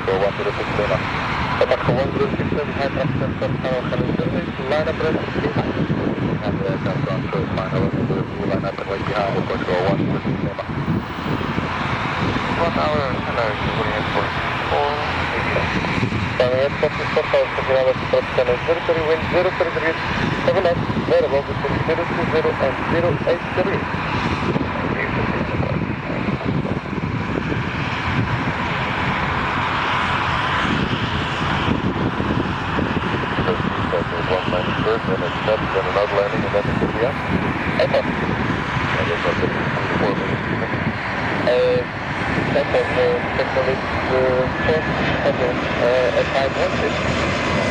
control 106 Lima. Contact for 106 Lima, high traffic and stop channel Canal service, line up rest behind. And the aircraft ground choice line 1102, line up and wait behind, will control 106 Lima. 1 hour, hello, Vueling Airport 4. Standing at Scottish Port House, Canal approach channel 03, wind 03 degrees, 7 knots, variable between 020 and 08 degrees. First, then it's steps, then another landing, and then it's the end. Takeoff. That is up to 4 minutes. Takeoff, technically, 400 at 500.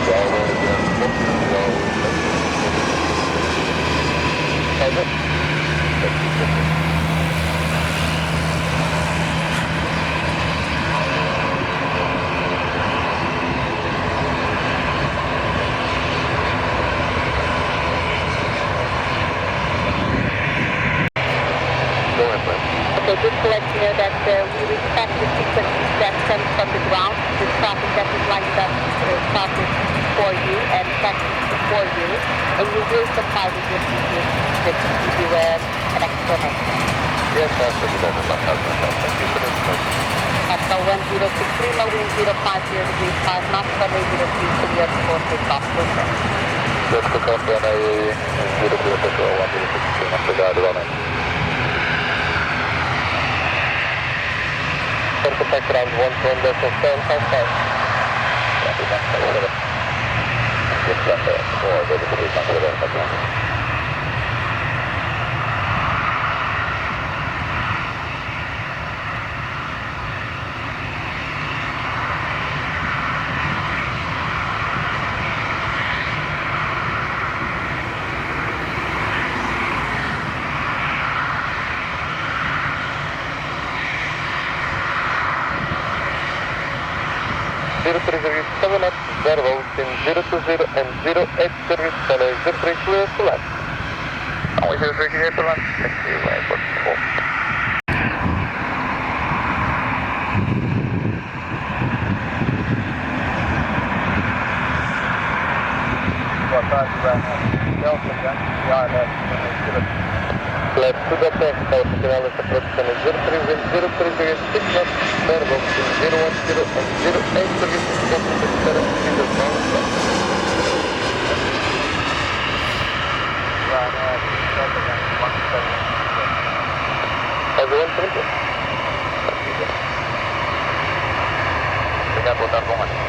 We always, we always, 500. So just to let you know that we respect the frequencies that come from the ground, the traffic that is lined up started for you and taxis before you, and we will comply with your previous that to give you an explanation. Yes, absolutely. That is not helpful. Thank you for the information. Pascal 1063, wind 050 degrees 5 knots, runway 03 clear for takeoff. Let's pick up runway 0 control 106 Lima. Obrigado, igualmente. Contact ground 11.755. Seven knots, variable between 020 and 08 degrees, runway 03 clear to land. Runway 03 clear to land, thank you, airport 4. Boa tarde, Left to the back, South Canal is approaching 03, wind 03 degrees, 6 knots, variable between 010 and 08 degrees, 47 meters long. Everyone, thank you. Obrigado, boa tarde, bom ano.